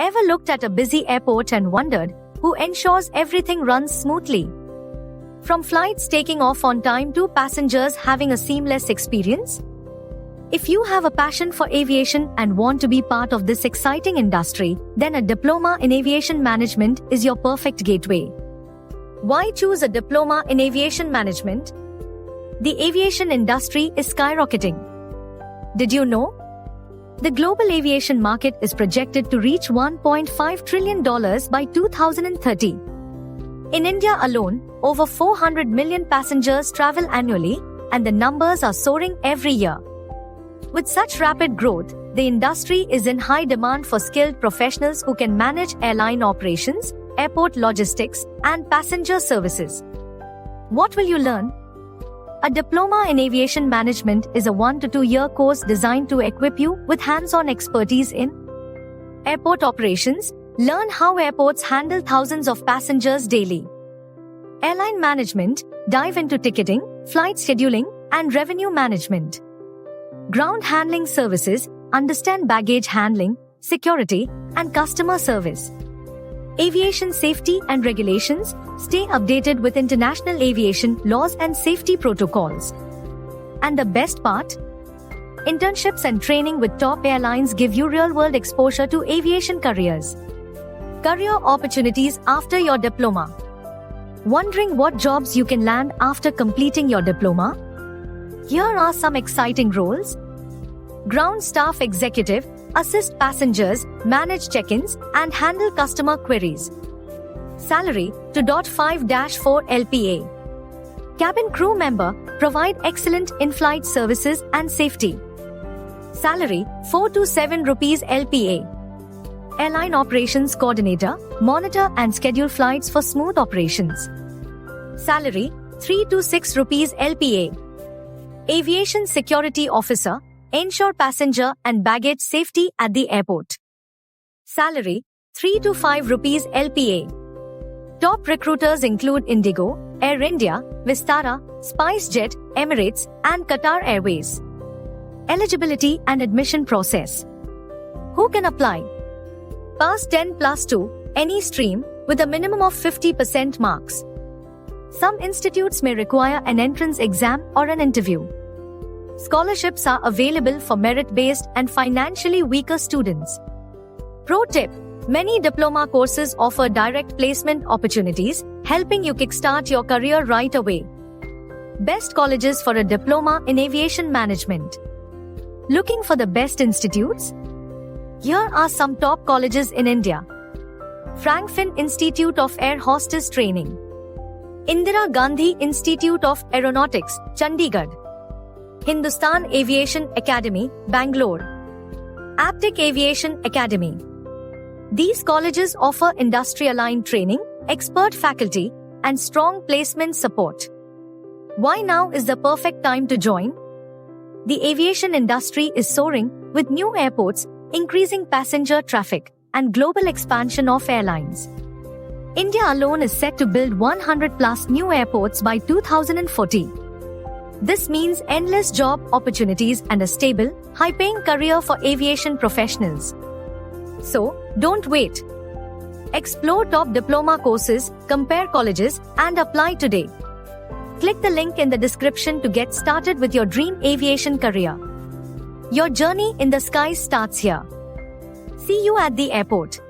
Ever looked at a busy airport and wondered who ensures everything runs smoothly? From flights taking off on time to passengers having a seamless experience? If you have a passion for aviation and want to be part of this exciting industry, then a diploma in aviation management is your perfect gateway. Why choose a diploma in aviation management? The aviation industry is skyrocketing. Did you know? The global aviation market is projected to reach $1.5 trillion by 2030. In India alone, over 400 million passengers travel annually, and the numbers are soaring every year. With such rapid growth, the industry is in high demand for skilled professionals who can manage airline operations, airport logistics, and passenger services. What will you learn? A diploma in aviation management is a 1 to 2 year course designed to equip you with hands-on expertise in airport operations. Learn how airports handle thousands of passengers daily. Airline management, dive into ticketing, flight scheduling, and revenue management. Ground handling services, understand baggage handling, security, and customer service. Aviation safety and regulations, stay updated with international aviation laws and safety protocols. And the best part? Internships and training with top airlines give you real-world exposure to aviation careers. Career opportunities after your diploma. Wondering what jobs you can land after completing your diploma? Here are some exciting roles. Ground staff executive, assist passengers, manage check-ins, and handle customer queries. Salary, 2.5-4 LPA. Cabin crew member, provide excellent in-flight services and safety. Salary, 4 to 7 rupees LPA. Airline operations coordinator, monitor and schedule flights for smooth operations. Salary, 3 to 6 rupees LPA. Aviation security officer, ensure passenger and baggage safety at the airport. Salary, 3 to 5 rupees LPA. Top recruiters include Indigo, Air India, Vistara, SpiceJet, Emirates, and Qatar Airways. Eligibility and admission process. Who can apply? Pass 10+2, any stream, with a minimum of 50% marks. Some institutes may require an entrance exam or an interview. Scholarships are available for merit-based and financially weaker students. Pro tip: many diploma courses offer direct placement opportunities, helping you kickstart your career right away. Best colleges for a diploma in aviation management. Looking for the best institutes? Here are some top colleges in India. Frankfurt Institute of Air Hostess Training. Indira Gandhi Institute of Aeronautics, Chandigarh. Hindustan Aviation Academy, Bangalore. Aptic Aviation Academy. These colleges offer industry-aligned training, expert faculty, and strong placement support. Why now is the perfect time to join? The aviation industry is soaring, with new airports, increasing passenger traffic, and global expansion of airlines. India alone is set to build 100+ new airports by 2040. This means endless job opportunities and a stable, high-paying career for aviation professionals. So, don't wait. Explore top diploma courses, compare colleges, and apply today. Click the link in the description to get started with your dream aviation career. Your journey in the skies starts here. See you at the airport.